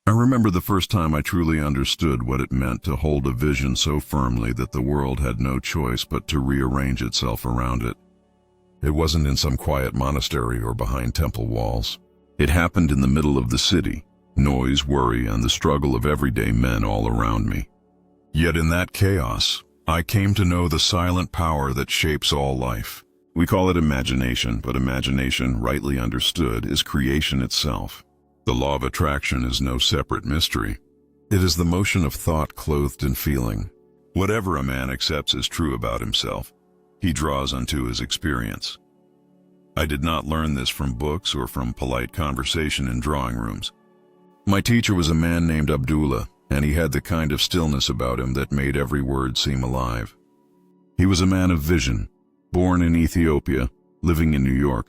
I remember the first time I truly understood what it meant to hold a vision so firmly that the world had no choice but to rearrange itself around it. It wasn't in some quiet monastery or behind temple walls. It happened in the middle of the city, noise, worry, and the struggle of everyday men all around me. Yet in that chaos, I came to know the silent power that shapes all life. We call it imagination, but imagination, rightly understood, is creation itself. The law of attraction is no separate mystery. It is the motion of thought clothed in feeling. Whatever a man accepts as true about himself, he draws unto his experience. I did not learn this from books or from polite conversation in drawing rooms. My teacher was a man named Abdullah, and he had the kind of stillness about him that made every word seem alive. He was a man of vision, born in Ethiopia, living in New York,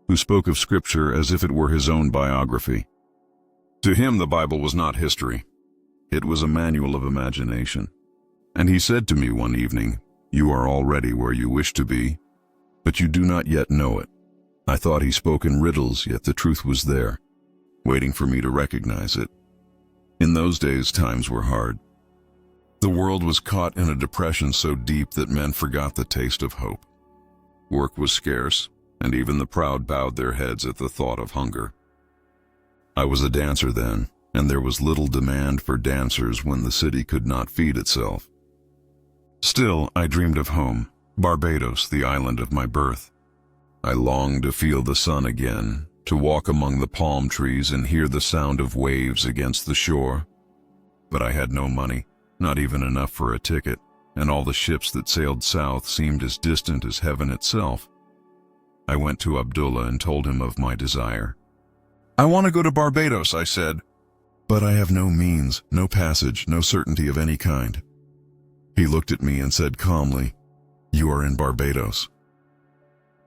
who spoke of Scripture as if it were his own biography. To him, the Bible was not history. It was a manual of imagination. And he said to me one evening, "You are already where you wish to be, but you do not yet know it." I thought he spoke in riddles, yet the truth was there, waiting for me to recognize it. In those days, times were hard. The world was caught in a depression so deep that men forgot the taste of hope. Work was scarce, and even the proud bowed their heads at the thought of hunger. I was a dancer then, and there was little demand for dancers when the city could not feed itself. Still, I dreamed of home, Barbados, the island of my birth. I longed to feel the sun again, to walk among the palm trees and hear the sound of waves against the shore. But I had no money, not even enough for a ticket, and all the ships that sailed south seemed as distant as heaven itself. I went to Abdullah and told him of my desire. "I want to go to Barbados," I said, "but I have no means, no passage, no certainty of any kind." He looked at me and said calmly, "You are in Barbados."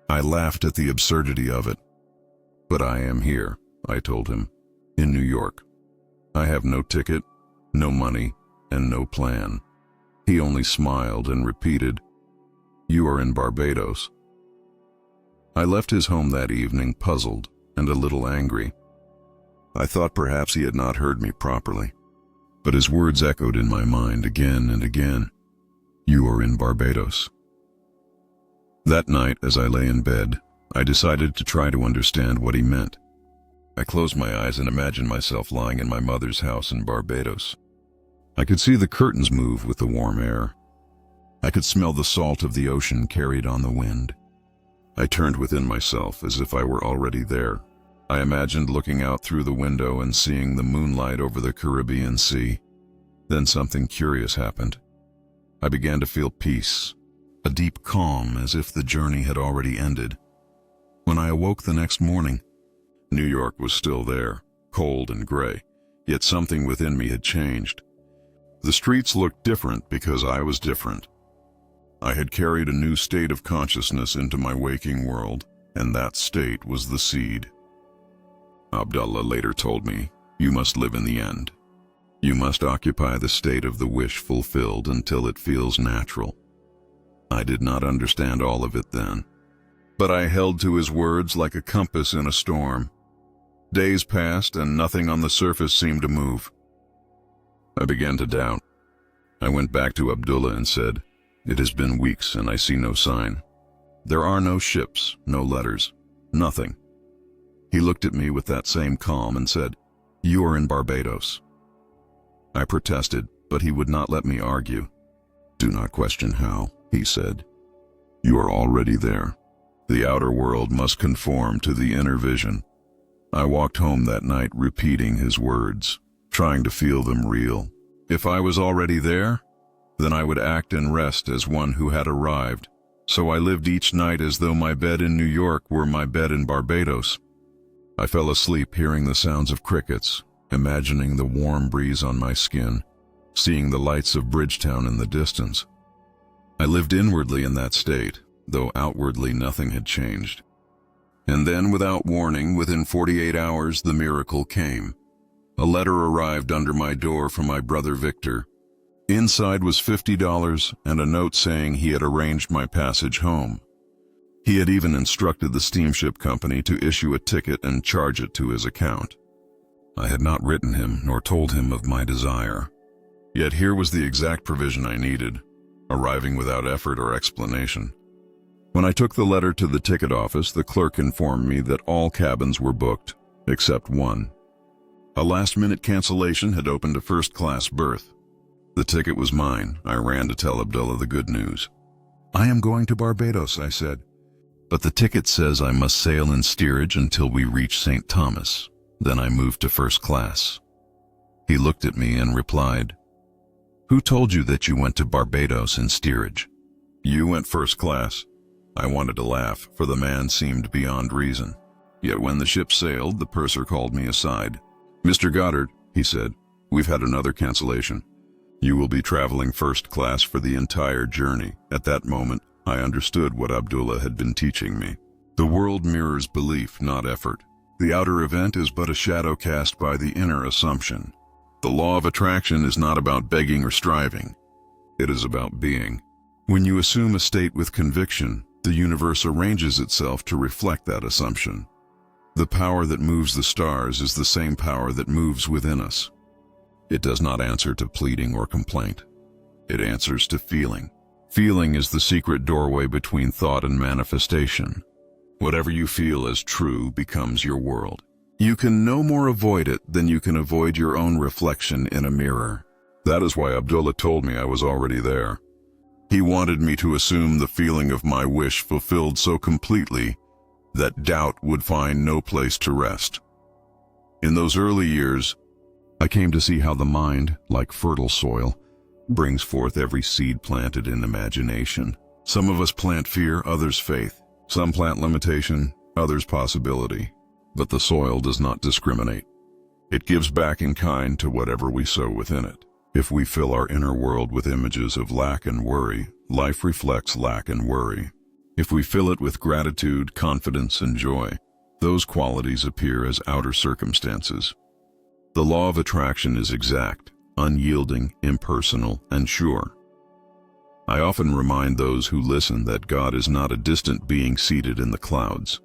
I laughed at the absurdity of it. "But I am here," I told him, "in New York. I have no ticket, no money, and no plan." He only smiled and repeated, "You are in Barbados." I left his home that evening puzzled and a little angry. I thought perhaps he had not heard me properly, but his words echoed in my mind again and again. "You are in Barbados." That night, as I lay in bed, I decided to try to understand what he meant. I closed my eyes and imagined myself lying in my mother's house in Barbados. I could see the curtains move with the warm air. I could smell the salt of the ocean carried on the wind. I turned within myself as if I were already there. I imagined looking out through the window and seeing the moonlight over the Caribbean Sea. Then something curious happened. I began to feel peace, a deep calm, as if the journey had already ended. When I awoke the next morning, New York was still there, cold and gray, yet something within me had changed. The streets looked different because I was different. I had carried a new state of consciousness into my waking world, and that state was the seed. Abdullah later told me, "You must live in the end. You must occupy the state of the wish fulfilled until it feels natural." I did not understand all of it then, but I held to his words like a compass in a storm. Days passed and nothing on the surface seemed to move. I began to doubt. I went back to Abdullah and said, "It has been weeks and I see no sign. There are no ships, no letters, nothing." He looked at me with that same calm and said, "You are in Barbados." I protested, but he would not let me argue. "Do not question how," he said. "You are already there. The outer world must conform to the inner vision." I walked home that night repeating his words, trying to feel them real. If I was already there, then I would act and rest as one who had arrived. So I lived each night as though my bed in New York were my bed in Barbados. I fell asleep hearing the sounds of crickets, imagining the warm breeze on my skin, seeing the lights of Bridgetown in the distance. I lived inwardly in that state, though outwardly nothing had changed. And then, without warning, within 48 hours, the miracle came. A letter arrived under my door from my brother Victor. Inside was $50 and a note saying he had arranged my passage home. He had even instructed the steamship company to issue a ticket and charge it to his account. I had not written him nor told him of my desire. Yet here was the exact provision I needed, arriving without effort or explanation. When I took the letter to the ticket office, the clerk informed me that all cabins were booked, except one. A last-minute cancellation had opened a first-class berth. The ticket was mine. I ran to tell Abdullah the good news. "I am going to Barbados," I said. "But the ticket says I must sail in steerage until we reach St. Thomas. Then I move to first class." He looked at me and replied, "Who told you that you went to Barbados in steerage?" "You went first class." I wanted to laugh, for the man seemed beyond reason. Yet when the ship sailed, the purser called me aside. "Mr. Goddard," he said, "we've had another cancellation. You will be traveling first class for the entire journey." At that moment, I understood what Abdullah had been teaching me. The world mirrors belief, not effort. The outer event is but a shadow cast by the inner assumption. The law of attraction is not about begging or striving. It is about being. When you assume a state with conviction, the universe arranges itself to reflect that assumption. The power that moves the stars is the same power that moves within us. It does not answer to pleading or complaint. It answers to feeling. Feeling is the secret doorway between thought and manifestation. Whatever you feel as true becomes your world. You can no more avoid it than you can avoid your own reflection in a mirror. That is why Abdullah told me I was already there. He wanted me to assume the feeling of my wish fulfilled so completely that doubt would find no place to rest. In those early years, I came to see how the mind, like fertile soil, brings forth every seed planted in imagination. Some of us plant fear, others faith. Some plant limitation, others possibility. But the soil does not discriminate. It gives back in kind to whatever we sow within it. If we fill our inner world with images of lack and worry, life reflects lack and worry. If we fill it with gratitude, confidence, and joy, those qualities appear as outer circumstances. The law of attraction is exact, unyielding, impersonal, and sure. I often remind those who listen that God is not a distant being seated in the clouds.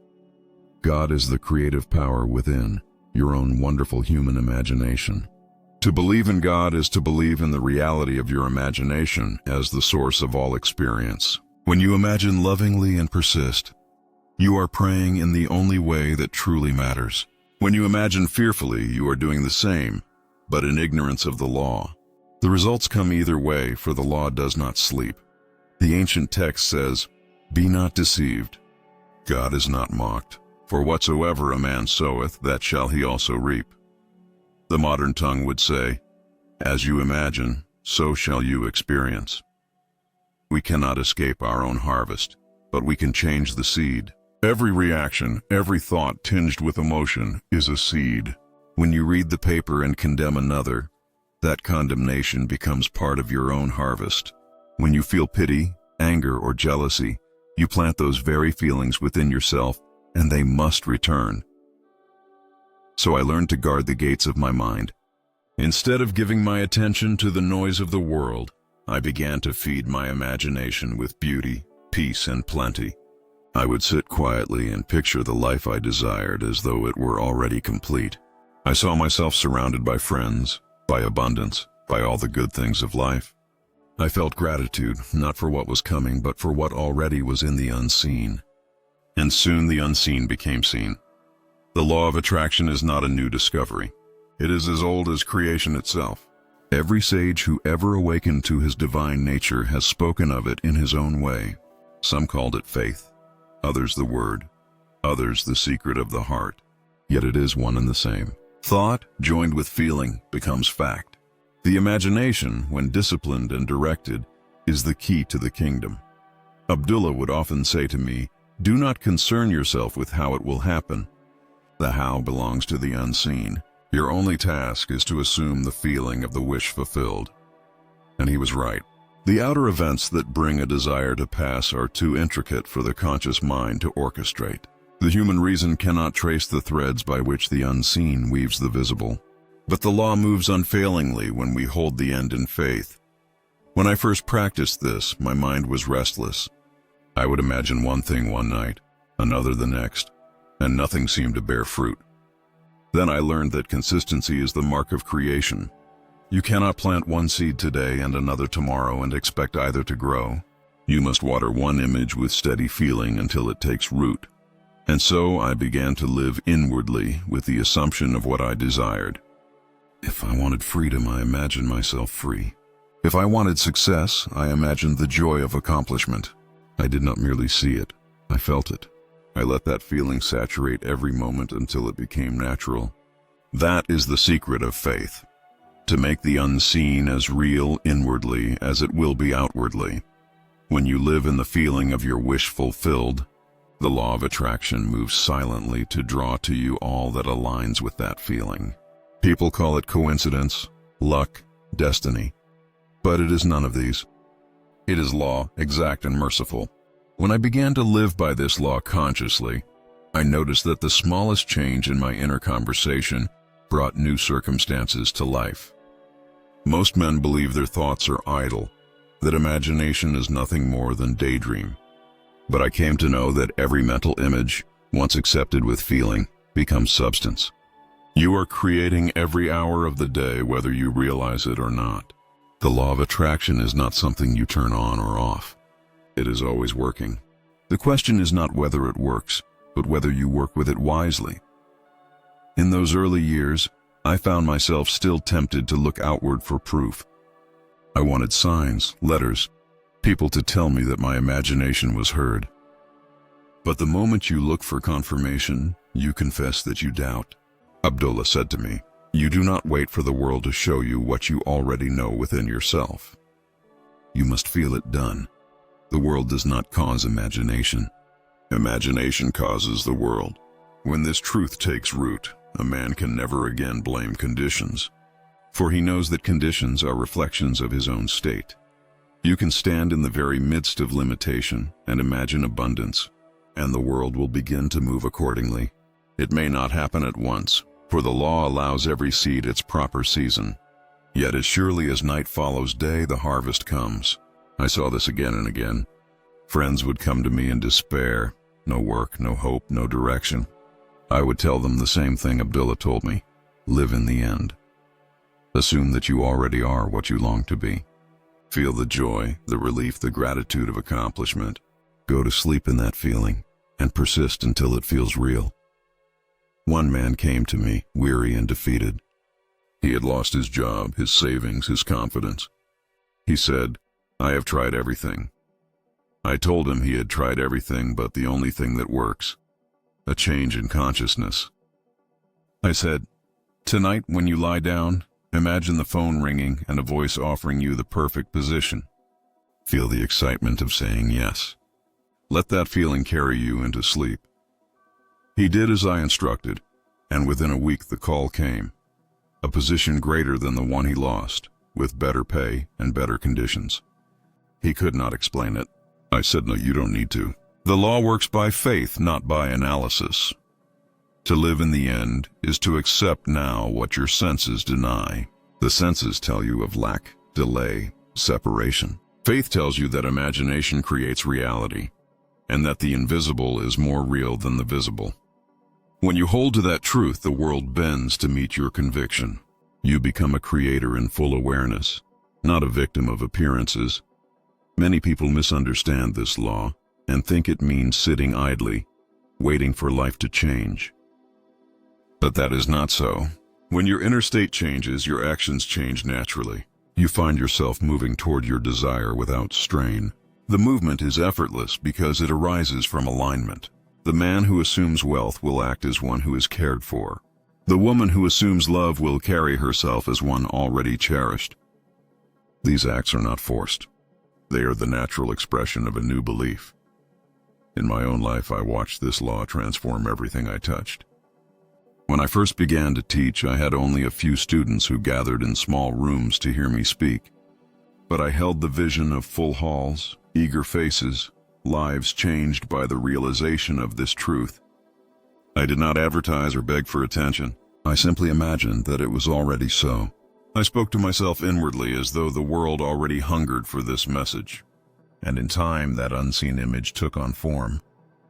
God is the creative power within, your own wonderful human imagination. To believe in God is to believe in the reality of your imagination as the source of all experience. When you imagine lovingly and persist, you are praying in the only way that truly matters. When you imagine fearfully, you are doing the same, but in ignorance of the law. The results come either way, for the law does not sleep. The ancient text says, "Be not deceived. God is not mocked. For whatsoever a man soweth, that shall he also reap." The modern tongue would say, "As you imagine, so shall you experience." We cannot escape our own harvest, but we can change the seed. Every reaction, every thought tinged with emotion is a seed. When you read the paper and condemn another, that condemnation becomes part of your own harvest. When you feel pity, anger, or jealousy, you plant those very feelings within yourself, and they must return. So I learned to guard the gates of my mind. Instead of giving my attention to the noise of the world, I began to feed my imagination with beauty, peace, and plenty. I would sit quietly and picture the life I desired as though it were already complete. I saw myself surrounded by friends, by abundance, by all the good things of life. I felt gratitude, not for what was coming, but for what already was in the unseen. And soon the unseen became seen. The law of attraction is not a new discovery. It is as old as creation itself. Every sage who ever awakened to his divine nature has spoken of it in his own way. Some called it faith, others the word, others the secret of the heart. Yet it is one and the same. Thought, joined with feeling, becomes fact. The imagination, when disciplined and directed, is the key to the kingdom. Abdullah would often say to me, "Do not concern yourself with how it will happen. The how belongs to the unseen. Your only task is to assume the feeling of the wish fulfilled." And he was right. The outer events that bring a desire to pass are too intricate for the conscious mind to orchestrate. The human reason cannot trace the threads by which the unseen weaves the visible. But the law moves unfailingly when we hold the end in faith. When I first practiced this, my mind was restless. I would imagine one thing one night, another the next, and nothing seemed to bear fruit. Then I learned that consistency is the mark of creation. You cannot plant one seed today and another tomorrow and expect either to grow. You must water one image with steady feeling until it takes root. And so I began to live inwardly with the assumption of what I desired. If I wanted freedom, I imagined myself free. If I wanted success, I imagined the joy of accomplishment. I did not merely see it, I felt it. I let that feeling saturate every moment until it became natural. That is the secret of faith. To make the unseen as real inwardly as it will be outwardly. When you live in the feeling of your wish fulfilled, the law of attraction moves silently to draw to you all that aligns with that feeling. People call it coincidence, luck, destiny. But it is none of these. It is law, exact and merciful. When I began to live by this law consciously, I noticed that the smallest change in my inner conversation brought new circumstances to life. Most men believe their thoughts are idle, that imagination is nothing more than daydream. But I came to know that every mental image, once accepted with feeling, becomes substance. You are creating every hour of the day whether you realize it or not. The law of attraction is not something you turn on or off. It is always working. The question is not whether it works, but whether you work with it wisely. In those early years, I found myself still tempted to look outward for proof. I wanted signs, letters, people to tell me that my imagination was heard. But the moment you look for confirmation, you confess that you doubt. Abdullah said to me, "You do not wait for the world to show you what you already know within yourself. You must feel it done. The world does not cause imagination. Imagination causes the world. When this truth takes root, a man can never again blame conditions, for he knows that conditions are reflections of his own state. You can stand in the very midst of limitation and imagine abundance, and the world will begin to move accordingly. It may not happen at once, for the law allows every seed its proper season. Yet as surely as night follows day, the harvest comes." I saw this again and again. Friends would come to me in despair. No work, no hope, no direction. I would tell them the same thing Abdullah told me. Live in the end. Assume that you already are what you long to be. Feel the joy, the relief, the gratitude of accomplishment. Go to sleep in that feeling and persist until it feels real. One man came to me, weary and defeated. He had lost his job, his savings, his confidence. He said, "I have tried everything." I told him he had tried everything but the only thing that works, a change in consciousness. I said, "Tonight when you lie down, imagine the phone ringing and a voice offering you the perfect position. Feel the excitement of saying yes. Let that feeling carry you into sleep." He did as I instructed, and within a week the call came. A position greater than the one he lost, with better pay and better conditions. He could not explain it. I said, "No, you don't need to. The law works by faith, not by analysis. To live in the end is to accept now what your senses deny. The senses tell you of lack, delay, separation. Faith tells you that imagination creates reality, and that the invisible is more real than the visible. When you hold to that truth, the world bends to meet your conviction. You become a creator in full awareness, not a victim of appearances. Many people misunderstand this law and think it means sitting idly, waiting for life to change. But that is not so. When your inner state changes, your actions change naturally. You find yourself moving toward your desire without strain. The movement is effortless because it arises from alignment. The man who assumes wealth will act as one who is cared for. The woman who assumes love will carry herself as one already cherished. These acts are not forced. They are the natural expression of a new belief. In my own life, I watched this law transform everything I touched. When I first began to teach, I had only a few students who gathered in small rooms to hear me speak. But I held the vision of full halls, eager faces, lives changed by the realization of this truth. I did not advertise or beg for attention. I simply imagined that it was already so. I spoke to myself inwardly as though the world already hungered for this message. And in time, that unseen image took on form.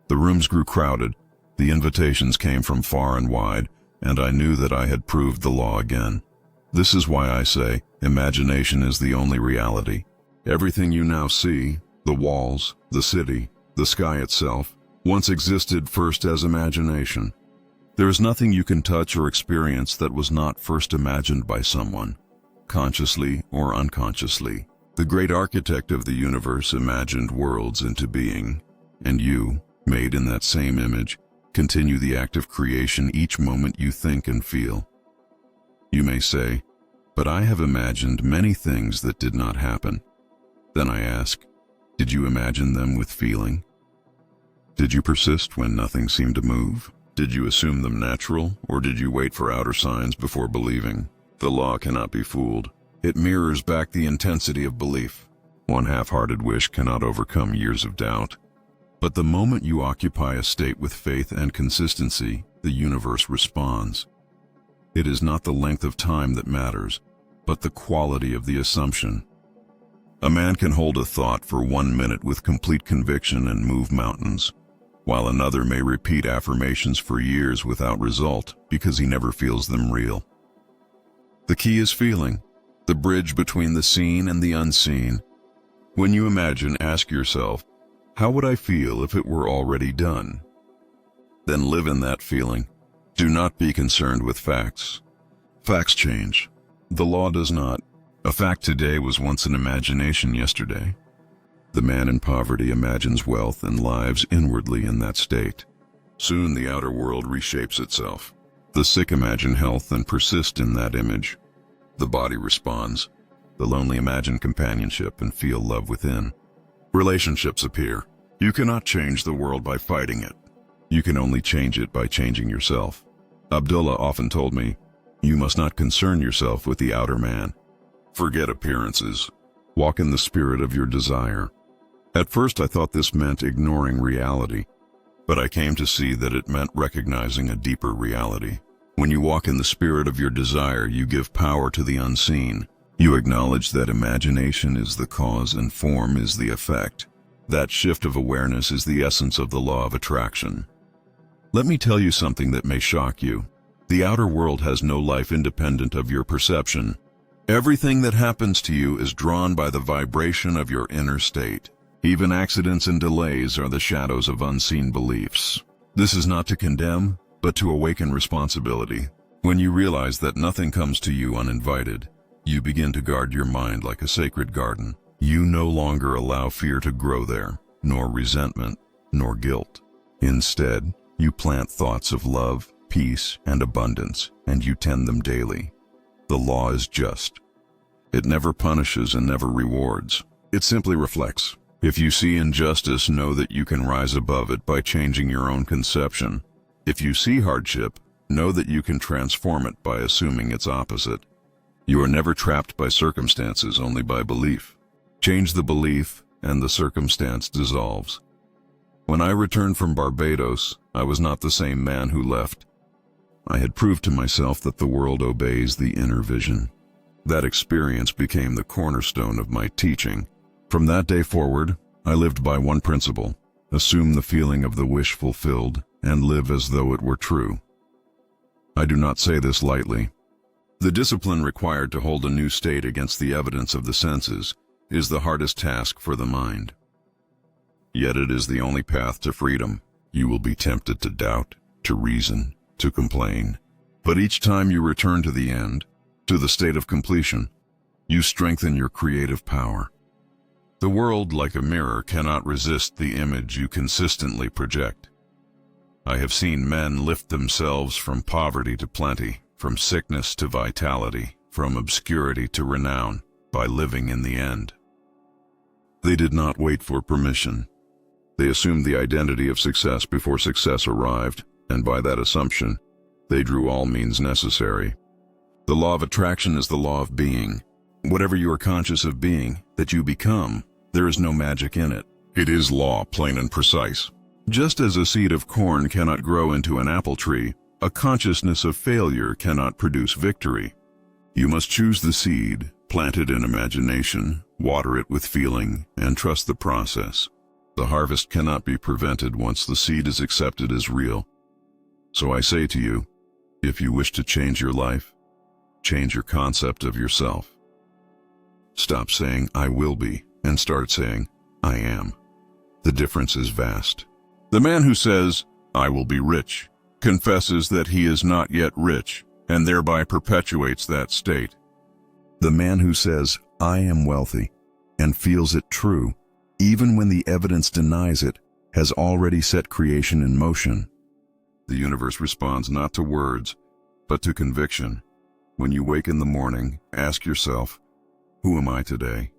The rooms grew crowded. The invitations came from far and wide, and I knew that I had proved the law again. This is why I say, imagination is the only reality. Everything you now see, the walls, the city, the sky itself, once existed first as imagination. There is nothing you can touch or experience that was not first imagined by someone, consciously or unconsciously. The great architect of the universe imagined worlds into being, and you, made in that same image, continue the act of creation each moment you think and feel. You may say, but I have imagined many things that did not happen. Then I ask, did you imagine them with feeling? Did you persist when nothing seemed to move? Did you assume them natural, or did you wait for outer signs before believing? The law cannot be fooled. It mirrors back the intensity of belief. One half-hearted wish cannot overcome years of doubt. But the moment you occupy a state with faith and consistency, the universe responds. It is not the length of time that matters, but the quality of the assumption. A man can hold a thought for 1 minute with complete conviction and move mountains, while another may repeat affirmations for years without result because he never feels them real. The key is feeling, the bridge between the seen and the unseen. When you imagine, ask yourself, how would I feel if it were already done? Then live in that feeling. Do not be concerned with facts. Facts change. The law does not. A fact today was once an imagination yesterday. The man in poverty imagines wealth and lives inwardly in that state. Soon the outer world reshapes itself. The sick imagine health and persist in that image. The body responds. The lonely imagine companionship and feel love within. Relationships appear. You cannot change the world by fighting it. You can only change it by changing yourself. Abdullah often told me, you must not concern yourself with the outer man. Forget appearances. Walk in the spirit of your desire. At first I thought this meant ignoring reality, but I came to see that it meant recognizing a deeper reality. When you walk in the spirit of your desire, you give power to the unseen. You acknowledge that imagination is the cause and form is the effect. That shift of awareness is the essence of the law of attraction. Let me tell you something that may shock you. The outer world has no life independent of your perception. Everything that happens to you is drawn by the vibration of your inner state. Even accidents and delays are the shadows of unseen beliefs. This is not to condemn, but to awaken responsibility. When you realize that nothing comes to you uninvited, you begin to guard your mind like a sacred garden. You no longer allow fear to grow there, nor resentment, nor guilt. Instead, you plant thoughts of love, peace, and abundance, and you tend them daily. The law is just. It never punishes and never rewards. It simply reflects. If you see injustice, know that you can rise above it by changing your own conception. If you see hardship, know that you can transform it by assuming its opposite. You are never trapped by circumstances, only by belief. Change the belief, and the circumstance dissolves. When I returned from Barbados, I was not the same man who left. I had proved to myself that the world obeys the inner vision. That experience became the cornerstone of my teaching. From that day forward, I lived by one principle: assume the feeling of the wish fulfilled and live as though it were true. I do not say this lightly. The discipline required to hold a new state against the evidence of the senses is the hardest task for the mind. Yet it is the only path to freedom. You will be tempted to doubt, to reason, to complain. But each time you return to the end, to the state of completion, you strengthen your creative power. The world, like a mirror, cannot resist the image you consistently project. I have seen men lift themselves from poverty to plenty, from sickness to vitality, from obscurity to renown, by living in the end. They did not wait for permission. They assumed the identity of success before success arrived, and by that assumption, they drew all means necessary. The law of attraction is the law of being. Whatever you are conscious of being, that you become, there is no magic in it. It is law, plain and precise. Just as a seed of corn cannot grow into an apple tree, a consciousness of failure cannot produce victory. You must choose the seed, plant it in imagination, water it with feeling, and trust the process. The harvest cannot be prevented once the seed is accepted as real. So I say to you, If you wish to change your life, change your concept of yourself. Stop saying, "I will be," and start saying, "I am." The difference is vast. The man who says, "I will be rich," confesses that he is not yet rich, and thereby perpetuates that state. The man who says, "I am wealthy," and feels it true, even when the evidence denies it, has already set creation in motion. The universe responds not to words, but to conviction. When you wake in the morning, ask yourself, "Who am I today?"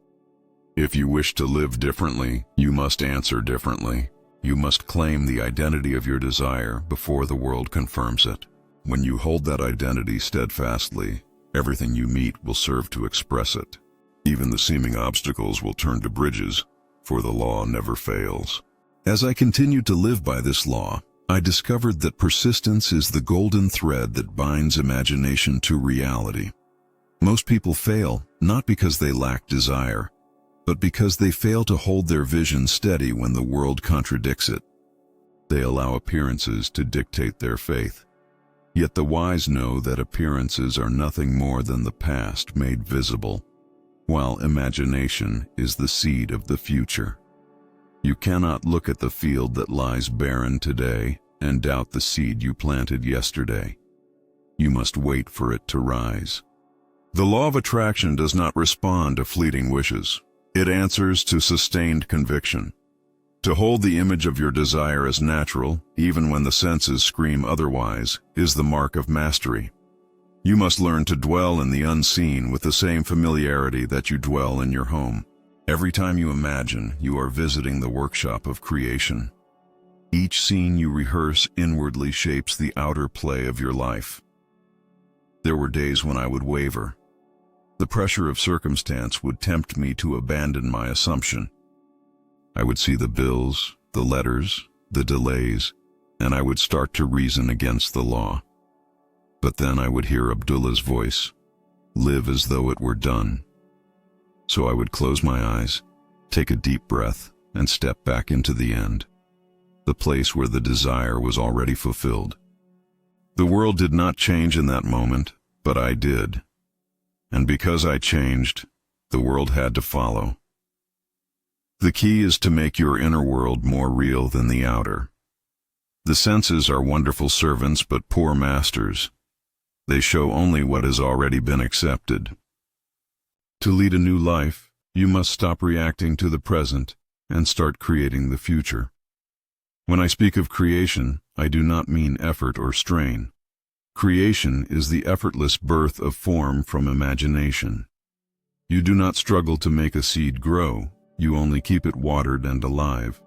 If you wish to live differently, you must answer differently. You must claim the identity of your desire before the world confirms it. When you hold that identity steadfastly, everything you meet will serve to express it. Even the seeming obstacles will turn to bridges, for the law never fails. As I continued to live by this law, I discovered that persistence is the golden thread that binds imagination to reality. Most people fail, not because they lack desire, but because they fail to hold their vision steady when the world contradicts it. They allow appearances to dictate their faith. Yet the wise know that appearances are nothing more than the past made visible, while imagination is the seed of the future. You cannot look at the field that lies barren today and doubt the seed you planted yesterday. You must wait for it to rise. The law of attraction does not respond to fleeting wishes. It answers to sustained conviction. To hold the image of your desire as natural, even when the senses scream otherwise, is the mark of mastery. You must learn to dwell in the unseen with the same familiarity that you dwell in your home. Every time you imagine, you are visiting the workshop of creation. Each scene you rehearse inwardly shapes the outer play of your life. There were days when I would waver. The pressure of circumstance would tempt me to abandon my assumption. I would see the bills, the letters, the delays, and I would start to reason against the law. But then I would hear Abdullah's voice, "Live as though it were done." So I would close my eyes, take a deep breath, and step back into the end, the place where the desire was already fulfilled. The world did not change in that moment, but I did. And because I changed, the world had to follow. The key is to make your inner world more real than the outer. The senses are wonderful servants but poor masters. They show only what has already been accepted. To lead a new life, you must stop reacting to the present and start creating the future. When I speak of creation, I do not mean effort or strain. Creation is the effortless birth of form from imagination. You do not struggle to make a seed grow, you only keep it watered and alive.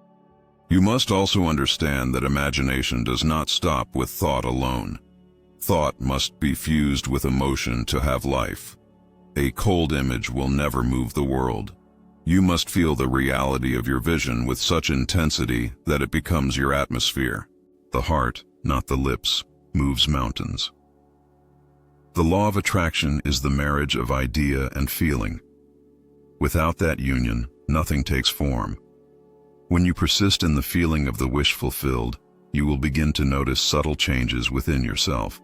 You must also understand that imagination does not stop with thought alone. Thought must be fused with emotion to have life. A cold image will never move the world. You must feel the reality of your vision with such intensity that it becomes your atmosphere. The heart, not the lips, moves mountains. The law of attraction is the marriage of idea and feeling. Without that union, nothing takes form. When you persist in the feeling of the wish fulfilled, you will begin to notice subtle changes within yourself.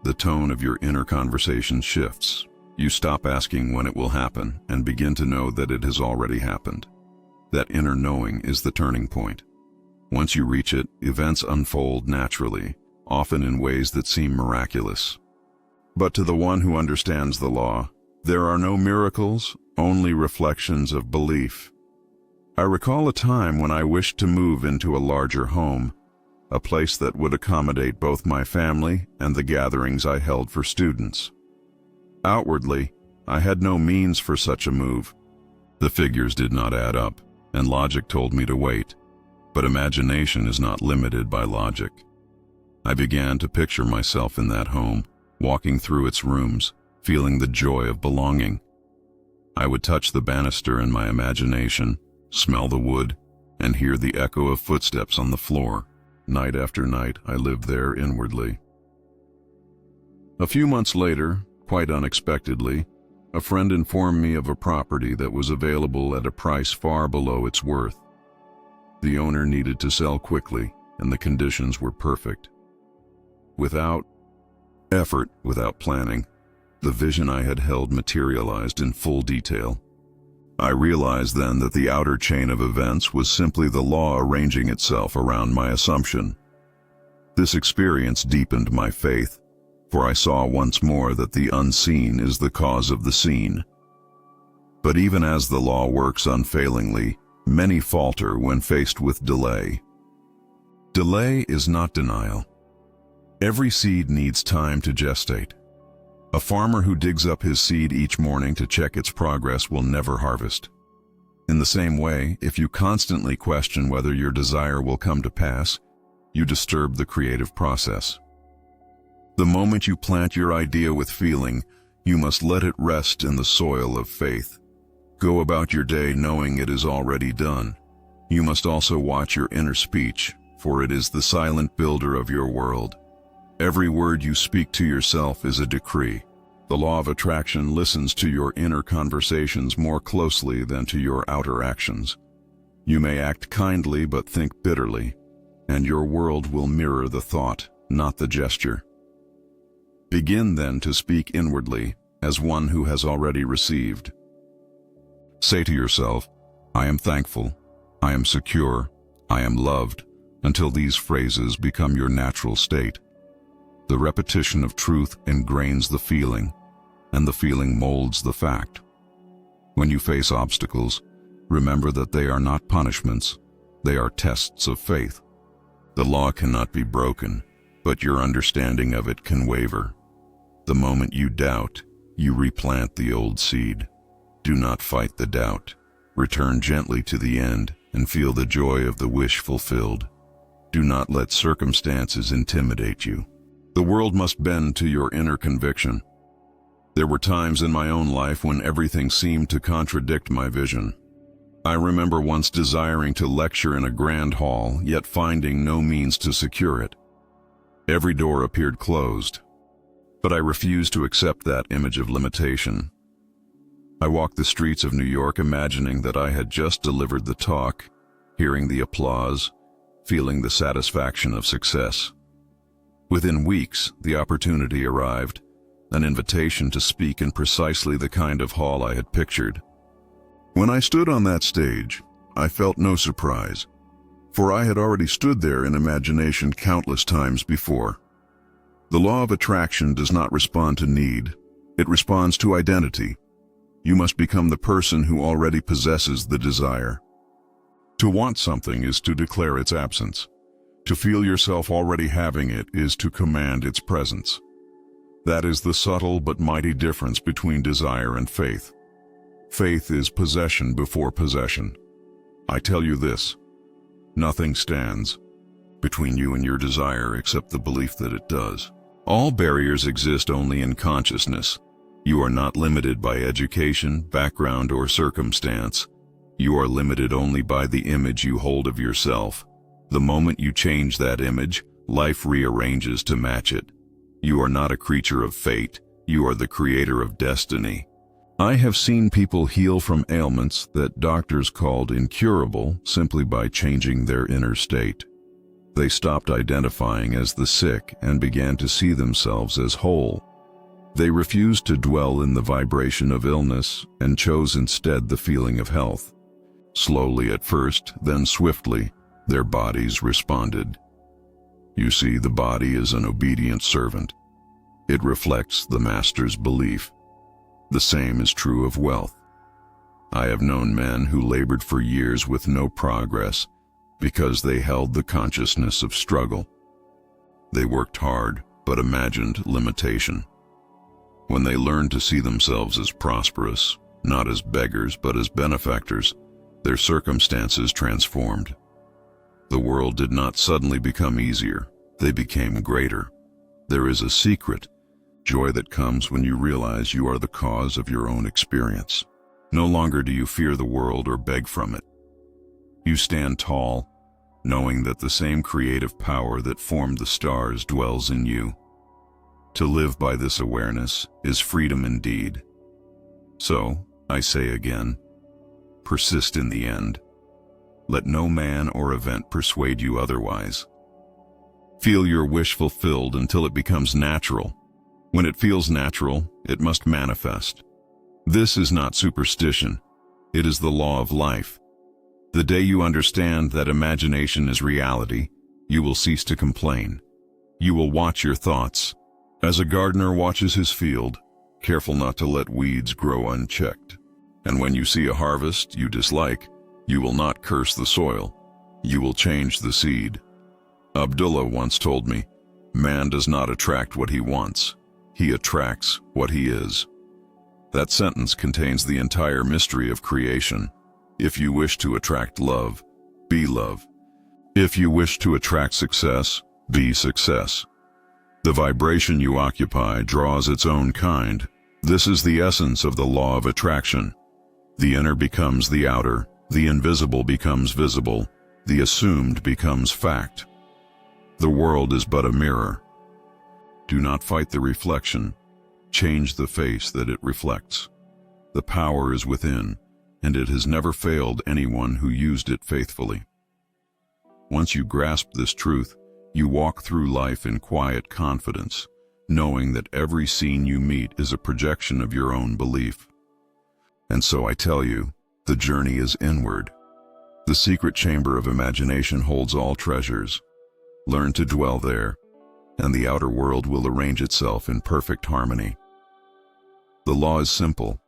The tone of your inner conversation shifts. You stop asking when it will happen and begin to know that it has already happened. That inner knowing is the turning point. Once you reach it, events unfold naturally, often in ways that seem miraculous. But to the one who understands the law, there are no miracles, only reflections of belief. I recall a time when I wished to move into a larger home, a place that would accommodate both my family and the gatherings I held for students. Outwardly, I had no means for such a move. The figures did not add up, and logic told me to wait. But imagination is not limited by logic. I began to picture myself in that home, walking through its rooms, feeling the joy of belonging. I would touch the banister in my imagination, smell the wood, and hear the echo of footsteps on the floor. Night after night, I lived there inwardly. A few months later, quite unexpectedly, a friend informed me of a property that was available at a price far below its worth. The owner needed to sell quickly, and the conditions were perfect. Without Effort without planning. The vision I had held materialized in full detail. I realized then that the outer chain of events was simply the law arranging itself around my assumption. This experience deepened my faith, for I saw once more that the unseen is the cause of the seen. But even as the law works unfailingly, many falter when faced with delay. Delay is not denial. Every seed needs time to gestate. A farmer who digs up his seed each morning to check its progress will never harvest. In the same way, if you constantly question whether your desire will come to pass, you disturb the creative process. The moment you plant your idea with feeling, you must let it rest in the soil of faith. Go about your day knowing it is already done. You must also watch your inner speech, for it is the silent builder of your world. Every word you speak to yourself is a decree. The law of attraction listens to your inner conversations more closely than to your outer actions. You may act kindly but think bitterly, and your world will mirror the thought, not the gesture. Begin then to speak inwardly, as one who has already received. Say to yourself, I am thankful, I am secure, I am loved, until these phrases become your natural state. The repetition of truth ingrains the feeling, and the feeling molds the fact. When you face obstacles, remember that they are not punishments, they are tests of faith. The law cannot be broken, but your understanding of it can waver. The moment you doubt, you replant the old seed. Do not fight the doubt. Return gently to the end and feel the joy of the wish fulfilled. Do not let circumstances intimidate you. The world must bend to your inner conviction. There were times in my own life when everything seemed to contradict my vision. I remember once desiring to lecture in a grand hall, yet finding no means to secure it. Every door appeared closed, but I refused to accept that image of limitation. I walked the streets of New York imagining that I had just delivered the talk, hearing the applause, feeling the satisfaction of success. Within weeks, the opportunity arrived, an invitation to speak in precisely the kind of hall I had pictured. When I stood on that stage, I felt no surprise, for I had already stood there in imagination countless times before. The law of attraction does not respond to need, it responds to identity. You must become the person who already possesses the desire. To want something is to declare its absence. To feel yourself already having it is to command its presence. That is the subtle but mighty difference between desire and faith. Faith is possession before possession. I tell you this, nothing stands between you and your desire except the belief that it does. All barriers exist only in consciousness. You are not limited by education, background, or circumstance. You are limited only by the image you hold of yourself. The moment you change that image, life rearranges to match it. You are not a creature of fate, you are the creator of destiny. I have seen people heal from ailments that doctors called incurable simply by changing their inner state. They stopped identifying as the sick and began to see themselves as whole. They refused to dwell in the vibration of illness and chose instead the feeling of health. Slowly at first, then swiftly, their bodies responded. You see, the body is an obedient servant. It reflects the master's belief. The same is true of wealth. I have known men who labored for years with no progress because they held the consciousness of struggle. They worked hard, but imagined limitation. When they learned to see themselves as prosperous, not as beggars but as benefactors, their circumstances transformed. The world did not suddenly become easier, they became greater. There is a secret, joy that comes when you realize you are the cause of your own experience. No longer do you fear the world or beg from it. You stand tall, knowing that the same creative power that formed the stars dwells in you. To live by this awareness is freedom indeed. So, I say again, persist in the end. Let no man or event persuade you otherwise. Feel your wish fulfilled until it becomes natural. When it feels natural, it must manifest. This is not superstition. It is the law of life. The day you understand that imagination is reality, you will cease to complain. You will watch your thoughts. As a gardener watches his field, careful not to let weeds grow unchecked. And when you see a harvest you dislike, you will not curse the soil. You will change the seed. Abdullah once told me, "Man does not attract what he wants. He attracts what he is." That sentence contains the entire mystery of creation. If you wish to attract love, be love. If you wish to attract success, be success. The vibration you occupy draws its own kind. This is the essence of the law of attraction. The inner becomes the outer, the invisible becomes visible, the assumed becomes fact. The world is but a mirror. Do not fight the reflection. Change the face that it reflects. The power is within, and it has never failed anyone who used it faithfully. Once you grasp this truth, you walk through life in quiet confidence, knowing that every scene you meet is a projection of your own belief. And so I tell you, the journey is inward. The secret chamber of imagination holds all treasures. Learn to dwell there, and the outer world will arrange itself in perfect harmony. The law is simple.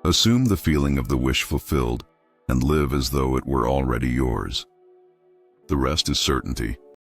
Assume the feeling of the wish fulfilled, and live as though it were already yours. The rest is certainty.